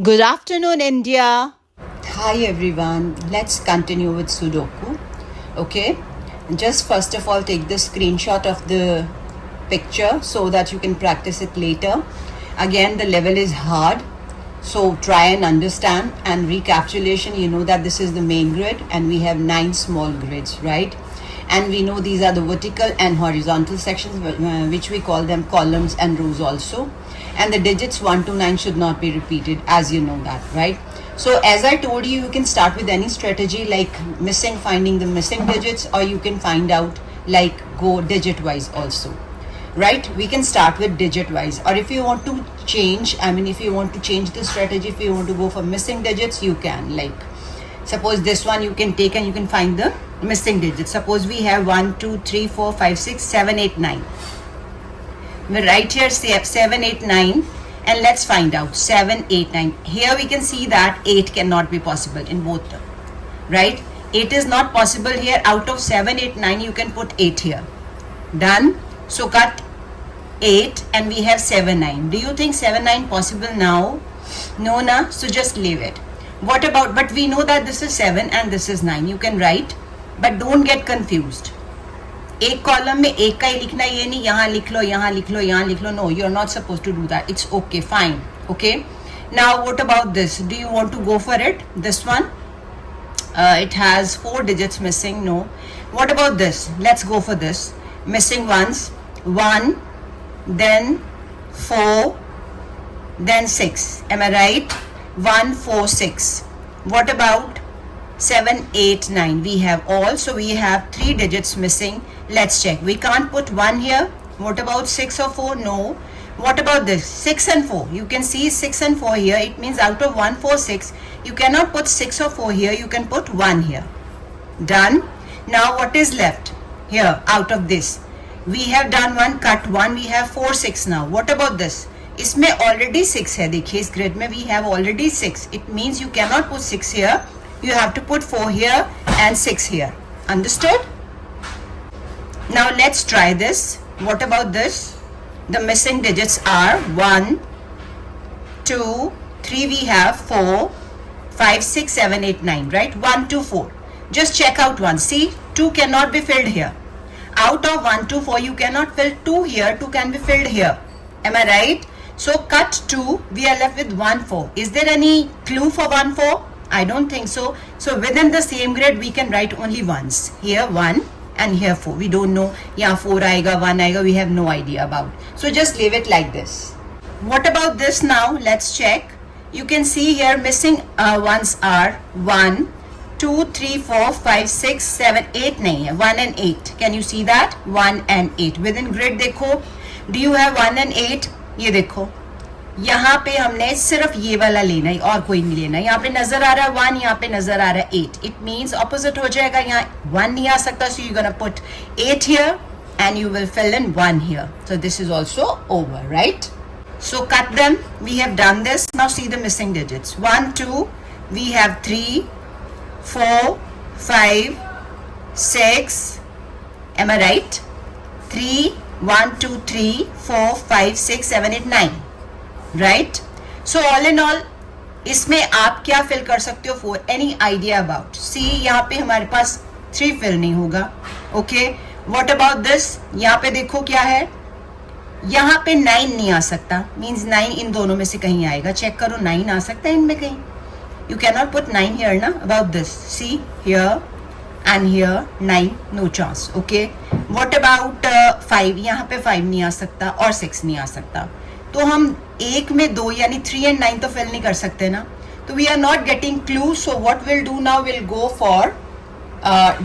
Good afternoon, India. Hi everyone, let's continue with Sudoku. Okay, just first of all, take the screenshot of the picture so that you can practice it later. Again, the level is hard, so try and understand. And recapitulation, you know that this is the main grid and we have 9 small grids, right? And we know these are the vertical and horizontal sections, which we call them columns and rows also. And the digits 1 to 9 should not be repeated, as you know that, right? So as I told you, you can start with any strategy like finding the missing digits, or you can find out like go digit wise also, right? We can start with digit wise, or if you want to change, if you want to change the strategy, if you want to go for missing digits, you can. Like suppose this one you can take and you can find the missing digits. Suppose we have 1 2 3 4 5 6 7 8 9. We write here 7 8 9 and let's find out 7 8 9. Here we can see that 8 cannot be possible in both terms, right? 8 is not possible here. Out of 7 8 9 you can put 8 here. Done. So cut 8 and we have 7 9. Do you think 7 9 possible now? No, na? So just leave it. What about, but we know that this is 7 and this is 9. You can write, but don't get confused. एक column में एक का ही लिखना, ये नहीं यहाँ लिख लो, यहाँ लिख लो, यहाँ लिख लो. No, you are not suppose to do that. It's okay, fine. Okay, now what about this? Do you want to go for it? This one, it has 4 digits missing. No. What about this? Let's go for this. Missing ones, 1, then 4, then 6. Am I right? 1 4 6. What about 7 8 9? We have all, so we have 3 digits missing. Let's check. We can't put 1 here. What about 6 or 4? No. What about this? 6 and 4. You can see 6 and 4 here. It means out of 1 4 6, you cannot put 6 or 4 here. You can put 1 here. Done. Now what is left here out of this? We have done 1, cut 1. We have 4 6 now. What about this? इसमें already 6 है. देखिए इस grid में we have already 6. It means you cannot put 6 here. You have to put 4 here and 6 here. Understood? Now let's try this. What about this? The missing digits are 1 2 3. We have 4 5 6 7 8 9, right? 1 2 4. Just check out 1. See, 2 cannot be filled here. Out of 1 2 4 you cannot fill 2 here. 2 can be filled here. Am I right? So cut 2. We are left with 1 4. Is there any clue for 1 4? I don't think so. So within the same grid we can write only ones. Here 1 and here 4. We don't know. Yeah, 4 aayega, 1 aayega. We have no idea about. So just leave it like this. What about this now? Let's check. You can see here missing ones are 1 2 3 4 5 6 7 8 नहीं है. 1 and 8. Can you see that? 1 and 8. Within grid देखो. Do you have 1 and 8? ये देखो. यहाँ पे हमने सिर्फ ये वाला लेना है और कोई नहीं लेना. यहाँ पे नजर आ रहा है 1, यहाँ पे नजर आ रहा है 8. इट मीन्स ऑपोजिट हो जाएगा. यहाँ 1 नहीं आ सकता, so you gonna put 8 here and you will fill in 1 here. So this is also over, right? So cut them. We have done this. Now see the missing digits. 1 2. We have 3 4 5 6. Am I right? 3 1 2 3 4 5 6 7 8 9. Right. So all in all इसमें आप क्या fill कर सकते हो? 4. Any idea about? सी, यहाँ पे हमारे पास 3 fill नहीं होगा. Okay, what about this? यहाँ पे देखो क्या है. यहाँ पे 9 नहीं आ सकता. मीन्स 9 इन दोनों में से कहीं आएगा. चेक करो, 9 आ सकता है इनमें कहीं. You can not put 9 here ना. About this, see here and here 9, no chance. Okay, what about 5? यहाँ पे 5 नहीं आ सकता और 6 नहीं आ सकता. तो हम एक में 2 यानी 3 and 9 तो फिल नहीं कर सकते ना. तो we are not getting clue. So what will do now, will go for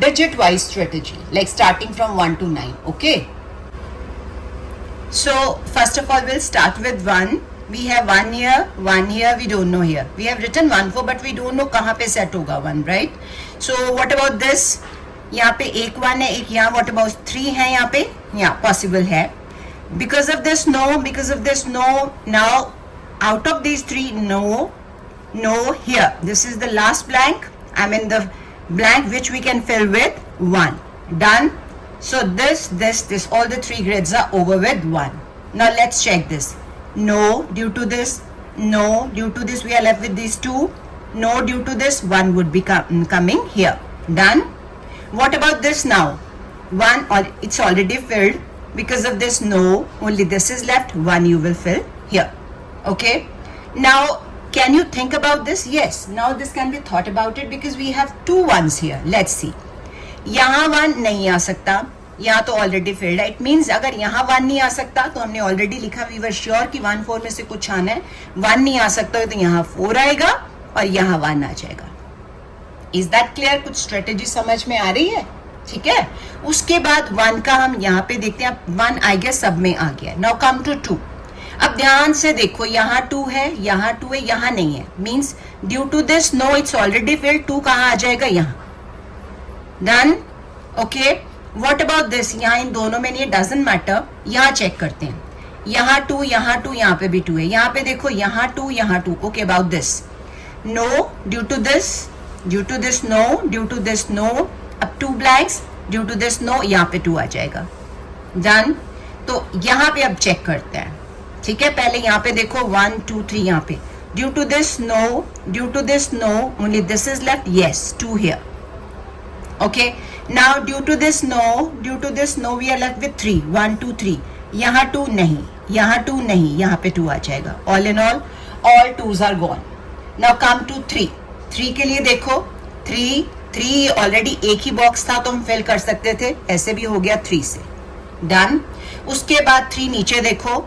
digit wise strategy, like starting from 1 to 9. Okay, so first of all we'll start with 1. We have 1 here, 1 here. We don't know here. We have written 1 4, but we don't know कहाँ पे set होगा 1, right? So what about this? यहाँ पे एक 1 है, एक यहाँ. What about 3 है यहाँ पे? यहाँ possible है. Because of this, no. Because of this, no. Now out of these 3, no here. This is the last blank. I'm in the blank which we can fill with 1. Done. So this, all the 3 grids are over with 1. Now let's check this. No, due to this, no, due to this we are left with these two. No, due to this 1 would be coming here. Done. What about this now? 1, it's already filled. Because of this no, only this is left. 1 you will fill here. Okay. Now can you think about this? Yes, now this can be thought about it because we have 2 1s here. Let's see. यहाँ 1 नहीं आ सकता, यहाँ तो already filled है. It means अगर यहाँ 1 नहीं आ सकता तो हमने ऑलरेडी लिखा वी वर श्योर कि 1 4 में से कुछ आना है. 1 नहीं आ सकता तो यहाँ 4 आएगा और यहाँ 1 आ जाएगा. Is that clear? कुछ स्ट्रेटेजी समझ में आ रही है? ठीक है. उसके बाद 1 का हम यहाँ पे देखते हैं. 1 आई गेस सब में आ गया. Now come to 2. अब ध्यान से देखो, यहाँ 2 है, यहाँ 2 है, यहाँ नहीं है. Means due to this no it's already filled. 2 कहाँ आ जाएगा? यहाँ. Done. Okay. What about this? यहाँ इन दोनों में नहीं है, डजंट मैटर. यहाँ चेक करते हैं. यहाँ 2, यहाँ 2, यहाँ पे भी 2 है. यहाँ पे देखो, यहाँ 2, यहाँ 2. Okay. About this no, due to this no, due to this no. अब 2 blanks, due to this no, यहाँ पे 2 आ जाएगा. डन. तो यहाँ पे अब चेक करते हैं. ठीक है. पहले यहाँ पे देखो 1 2 3. यहाँ पे due to this no, due to this no, only this is left. Yes, 2 here. Okay. Now due to this no we are left with 3. 1 2 3. यहाँ 2 नहीं, यहाँ 2 नहीं, यहाँ पे 2 आ जाएगा. All in all 2s are gone. Now come to 3. 3 के लिए देखो, 3 ऑलरेडी एक ही बॉक्स था तो हम फिल कर सकते थे. ऐसे भी हो गया 3 से. डन. उसके बाद 3 नीचे देखो,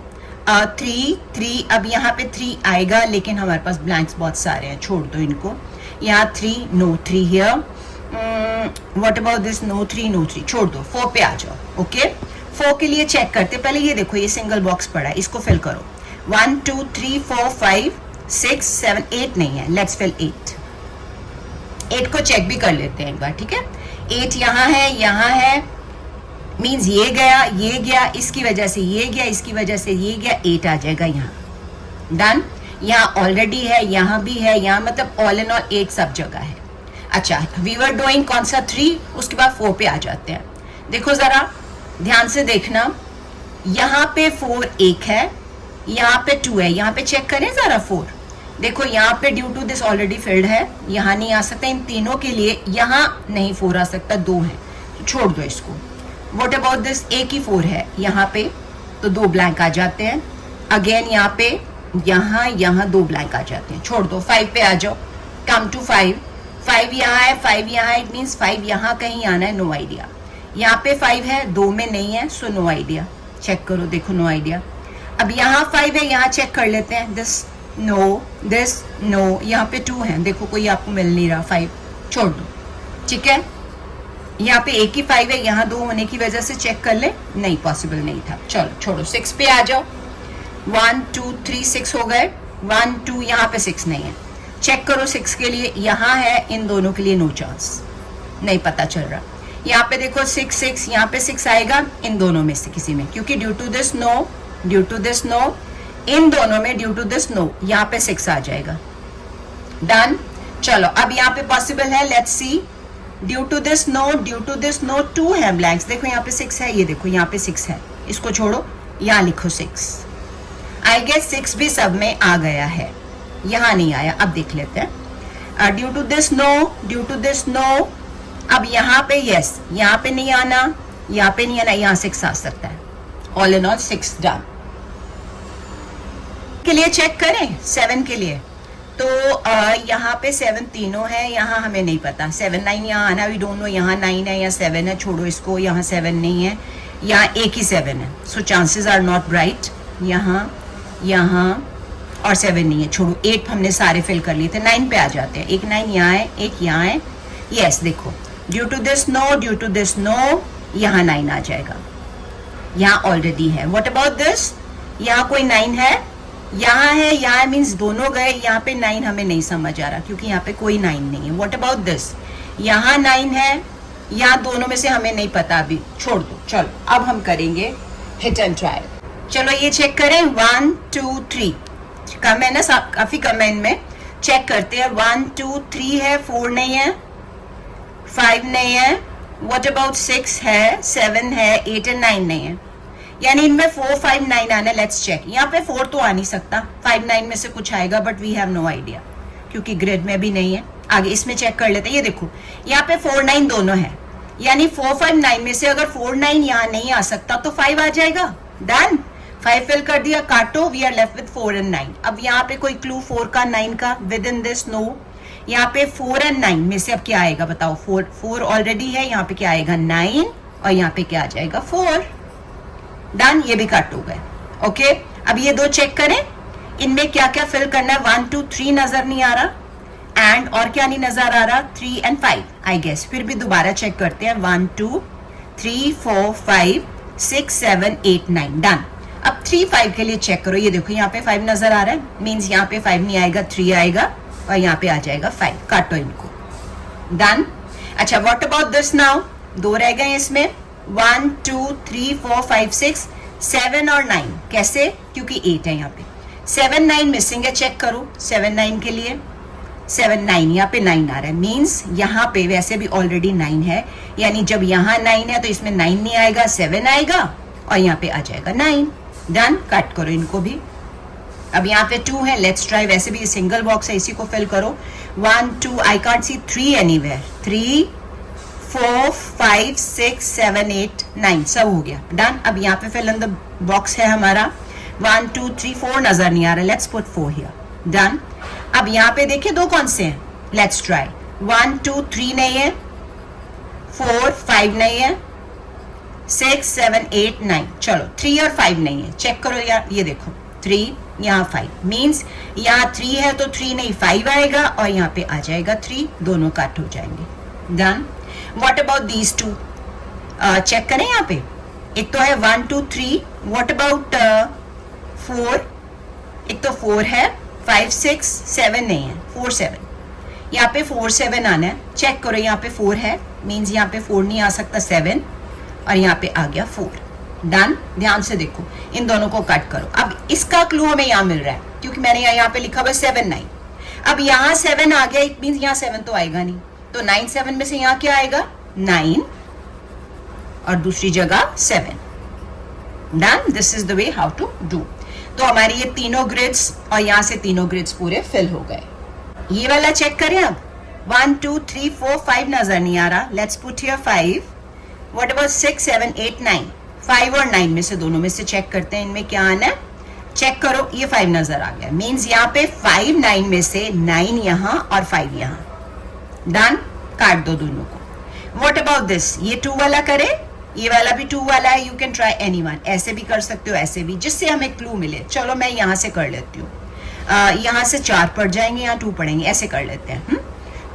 3 अब यहाँ पे 3 आएगा लेकिन हमारे पास ब्लैंक्स बहुत सारे हैं, छोड़ दो इनको. यहाँ 3, no 3 here. What about this? No 3, छोड़ दो. 4 पे आ जाओ. ओके. 4 के लिए चेक करते. पहले ये देखो, ये सिंगल बॉक्स पड़ा है, इसको फिल करो. 1 2 3 4 5 6 7 8 नहीं है. Let's fill 8. 8 को चेक भी कर लेते हैं एक बार. ठीक है. 8 यहाँ है, मीन्स ये गया, इसकी वजह से ये गया, इसकी वजह से ये गया. 8 आ जाएगा यहाँ. डन. यहाँ ऑलरेडी है, यहाँ भी है, यहाँ मतलब ऑल इन ऑल 8 सब जगह है. अच्छा, वी वर डूइंग कौन सा? 3. उसके बाद 4 पे आ जाते हैं. देखो जरा ध्यान से देखना, यहाँ पे 4 1 है, यहाँ पे 2 है. यहाँ पे चेक करें जरा 4. देखो यहाँ पे due to this already filled है, यहाँ नहीं आ सकता. इन तीनों के लिए यहाँ नहीं 4 आ सकता, 2 है तो छोड़ दो इसको. What about this? एक ही 4 है यहाँ पे तो 2 ब्लैंक आ जाते हैं. अगेन यहाँ पे यहाँ 2 ब्लैंक आ जाते हैं, छोड़ दो. 5 पे आ जाओ. कम टू 5 यहाँ है, 5 यहाँ है. इट मीन्स 5 यहाँ कहीं आना है. No idea. यहाँ पे 5 है, 2 में नहीं है, सो नो आइडिया. चेक करो, देखो नो आइडिया. अब यहाँ 5 है, यहाँ चेक कर लेते हैं. This no. यहाँ पे 2 है, देखो कोई आपको मिल नहीं रहा. 5 छोड़ दो. ठीक है. यहाँ पे एक ही 5 है, यहाँ 2 होने की वजह से चेक कर ले. नहीं, पॉसिबल नहीं था. चलो छोड़ो. 6 पे आ जाओ. 1 2 3 6 हो गए. 1 2 यहाँ पे 6 नहीं है. चेक करो 6 के लिए. यहाँ है, इन दोनों के लिए नो चांस. नहीं पता चल रहा. यहाँ पे देखो 6 यहाँ पे 6 आएगा इन दोनों में से किसी में, क्योंकि ड्यू टू दिस नो, इन दोनों में ड्यू टू दिस नो, यहाँ पे 6 आ जाएगा. डन. चलो अब यहाँ पे पॉसिबल है. Let's see. Due to this no 2 है ब्लैंक्स. देखो यहाँ पे 6 है, ये देखो यहाँ पे 6 है. इसको छोड़ो, यहाँ लिखो 6. आई गेस 6 भी सब में आ गया है, यहाँ नहीं आया. अब देख लेते हैं. Due to this no. अब यहाँ पे यस, यहाँ पे नहीं आना, यहाँ पे नहीं आना, यहाँ 6 आ सकता है. All in all 6 done. के लिए चेक करें 7 के लिए. तो यहाँ पे 7 तीनों है, यहाँ हमें नहीं पता. 7 9 यहाँ आना, वी डोंट नो यहाँ 9 है या 7 है. छोड़ो इसको. यहाँ 7 नहीं है, यहाँ एक ही 7 है. So chances are not bright. यहाँ और 7 नहीं है. छोड़ो. 8 हमने सारे फिल कर लिए थे. 9 पे आ जाते हैं. एक 9 यहाँ है, एक यहाँ है. यस देखो, ड्यू टू दिस नो, यहाँ 9 आ जाएगा. यहाँ ऑलरेडी है. What about this? यहाँ कोई 9 है, यहाँ है, यहाँ मीन्स दोनों गए. यहाँ पे 9 हमें नहीं समझ आ रहा क्योंकि यहाँ पे कोई 9 नहीं है. What about this? यहाँ 9 है, यहाँ दोनों में से हमें नहीं पता अभी. छोड़ दो. चलो अब हम करेंगे हिट एंड ट्रायल. चलो ये चेक करें. 1 2 3 कम है ना, काफी कम है इनमें. चेक करते हैं. 1 2 3 है, 4 नहीं है, 5 नहीं है. व्हाट अबाउट 6 है, 7 है, 8 और 9 नहीं है. यानी इनमें 4 5 9 आना। Let's check. यहाँ पे 4 तो आ नहीं सकता, 5 9 में से कुछ आएगा, but we have no idea क्योंकि ग्रिड में भी नहीं है। आगे इसमें चेक कर लेते हैं। ये देखो यहाँ पे 4 9 दोनों है, यानी 4 5 9 में से अगर 4 9 यहाँ नहीं आ सकता तो 5 आ जाएगा। डन, 5 फिल कर दिया, काटो। We are left with 4 and 9। अब यहाँ पे कोई क्लू 4 का 9 का विद इन दिस? नो। यहाँ पे 4 एंड 9 में से अब क्या आएगा बताओ? 4 ऑलरेडी है, यहाँ पे क्या आएगा? 9, और यहाँ पे क्या आ जाएगा? 4। डन, ये भी काट हो गए। ओके, अब ये दो चेक करें, इनमें क्या क्या फिल करना है। 1 2 3 नजर नहीं आ रहा, एंड और क्या नहीं नजर आ रहा? 3 एंड 5 आई गेस। फिर भी दोबारा चेक करते हैं। 1 2 3 4 5 6 7 8 9। डन। अब 3 5 के लिए चेक करो। ये देखो यहाँ पे 5 नजर आ रहा है, मीन्स यहाँ पे 5 नहीं आएगा, 3 आएगा, और यहाँ पे आ जाएगा 5। काटो इनको। डन। अच्छा, व्हाट अबाउट दिस नाउ? 2 रह गए इसमें। 1 2 3 4 5 6 7 और 9। कैसे? क्योंकि 8 है यहाँ पे। 7 9 मिसिंग है, चेक करो। 7 9 के लिए 7 9, यहाँ पे 9 आ रहा है, मीन्स यहाँ पे वैसे भी ऑलरेडी 9 है, यानी जब यहाँ 9 है तो इसमें 9 नहीं आएगा, 7 आएगा, और यहाँ पे आ जाएगा 9। डन, कट करो इनको भी। अब यहाँ पे 2 है, लेट्स ट्राई। वैसे भी ये सिंगल बॉक्स है, इसी को फिल करो। 1 2, आई कांट सी 3 एनीवेयर। 3 4 5 6 7 8 9 सब हो गया। डन। अब यहाँ पे फिल इन द बॉक्स है हमारा। 1 2 3 4 नजर नहीं आ रहा, लेट्स पुट 4 हियर। डन। अब यहाँ पे देखिए दो कौन से हैं, लेट्स ट्राई। 1 2 3 नहीं है, 4 5 नहीं है, 6 7 8 9। चलो 3 और 5 नहीं है, चेक करो यार। ये देखो 3, यहाँ 5, मीन्स यहाँ 3 है तो 3 नहीं 5 आएगा, और यहाँ पे आ जाएगा 3। दोनों कट हो जाएंगे। Done. What about these 2? Check करें यहाँ पे। एक तो है 1 2 3, व्हाट अबाउट 4? एक तो 4 है, 5 6 7 नहीं है, 4 7। यहाँ पे 4 7 आना है, चेक करो। यहाँ पे 4 है, मीन्स यहाँ पे 4 नहीं आ सकता, 7, और यहाँ पे आ गया 4। डन। ध्यान से देखो, इन दोनों को कट करो। अब इसका क्लू हमें यहाँ मिल रहा है, क्योंकि मैंने यहाँ पे लिखा हुआ 7 9। अब यहाँ 7 आ गया, इट मीन्स यहाँ 7 तो आएगा नहीं, तो 9 7 में से यहाँ क्या आएगा? 9, और दूसरी जगह 7। Done. This is the way how to do. तो हमारी ये तीनों ग्रिड्स, और यहाँ से तीनों ग्रिड्स पूरे फिल हो गए। ये वाला चेक करें अब। 1 2 3 4 5 नजर नहीं आ रहा, let's put here 5। What about 6 7 8 9? 5 और 9 में से दोनों में से चेक करते हैं, इनमें क्या आना है। चेक करो, ये 5 नजर आ गया, मीन्स यहाँ पे 5 9 में से 9 यहाँ और 5 यहाँ। डन। काट दो दोनों को। What about this? ये 2 वाला करे, ये वाला भी 2 वाला है। यू कैन ट्राई एनीवन, ऐसे भी कर सकते हो, ऐसे भी, जिससे हमें क्लू मिले। चलो मैं यहाँ से कर लेती हूँ। यहाँ से 4 पढ़ जाएंगे, यहाँ 2 पढ़ेंगे, ऐसे कर लेते हैं।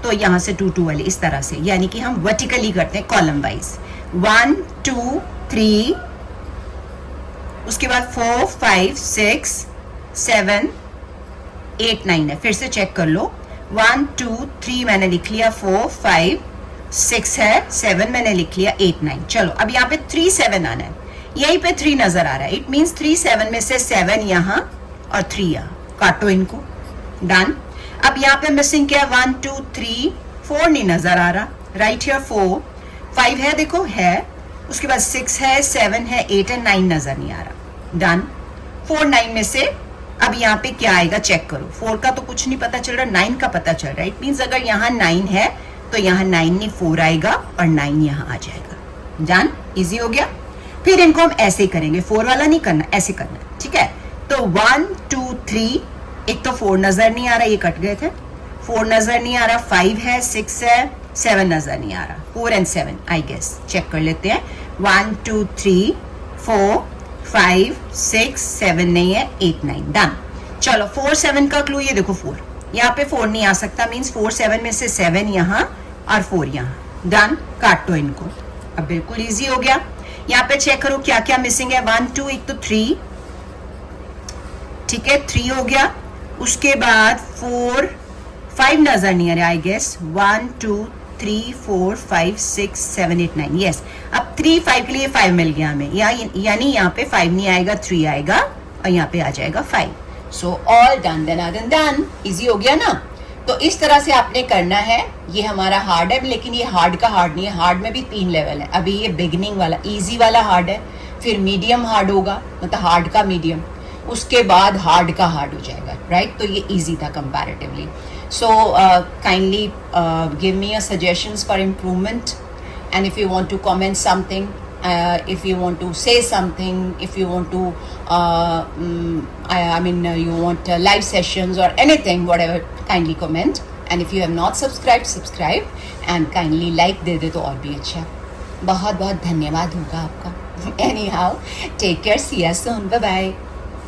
तो यहाँ से 2 2 वाले इस तरह से, यानी कि हम वर्टिकली करते हैं, कॉलम वाइज। 1 2 3, उसके बाद 4 5 6 7 8 9 है। फिर से चेक कर लो। 1 2 3 मैंने लिख लिया, 4 5 6 है, 7 मैंने लिख लिया, 8 9। चलो अब यहाँ पे 3 7 आना है, यहीं पे 3 नजर आ रहा है, इट मीन्स 3 7 में से 7 यहाँ और 3 यहाँ। काटो इनको। डन। अब यहाँ पे मिसिंग क्या है? 1 2 3 4 नहीं नजर आ रहा, राइट हियर 4 5 है, देखो है, उसके बाद 6 है, 7 है, 8 है, 9 नजर नहीं आ रहा। डन। 4 9 में से अब यहाँ पे क्या आएगा चेक करो। 4 का तो कुछ नहीं पता चल रहा, 9 का पता चल रहा है, इट मीन्स अगर यहाँ 9 है तो यहाँ 9 नहीं 4 आएगा, और 9 यहाँ आ जाएगा। डन। इजी हो गया। फिर इनको हम ऐसे ही करेंगे, 4 वाला नहीं करना, ऐसे करना, ठीक है। तो 1 2 3, एक तो 4 नजर नहीं आ रहा, ये कट गए थे, 4 नजर नहीं आ रहा, 5 है, 6 है, 7 नजर नहीं आ रहा, 4 एंड 7 आई गेस। चेक कर लेते हैं। 1 2 3 4 5 6 7 नहीं है, 8 9। डन। चलो 4 7 का क्लू ये देखो, 4 यहाँ पे 4 नहीं आ सकता, मीन्स 4 7 में से 7 यहाँ और 4 यहाँ। डन। काटो इनको। अब बिल्कुल इजी हो गया। यहाँ पे चेक करो क्या क्या मिसिंग है। 1 2, एक तो 3, ठीक है, 3 हो गया। उसके बाद 4 5 नजर नहीं आ रहा आई गेस। 1 2 3 4 5 6 7 8 9, यस। अब 3 5 के लिए 5 मिल गया हमें, यानी यहाँ पे 5 नहीं आएगा, 3 आएगा, और यहाँ पे आ जाएगा 5। So all done then done. Easy हो गया ना। तो इस तरह से आपने करना है। ये हमारा हार्ड है, लेकिन ये हार्ड का हार्ड नहीं है, हार्ड में भी 3 लेवल है। अभी ये बिगिनिंग वाला, इजी वाला हार्ड है, फिर मीडियम हार्ड होगा, मतलब हार्ड का मीडियम, उसके बाद हार्ड का हार्ड हो जाएगा, राइट? तो ये इजी था comparatively. So kindly give me your suggestions for improvement, and if you want to comment something, if you want to say something, if you want to you want live sessions or anything, whatever, kindly comment. And if you have not subscribed, subscribe and kindly like दे दे तो और भी अच्छा. बहुत बहुत धन्यवाद होगा आपका. Anyhow, take care, see you soon, bye bye.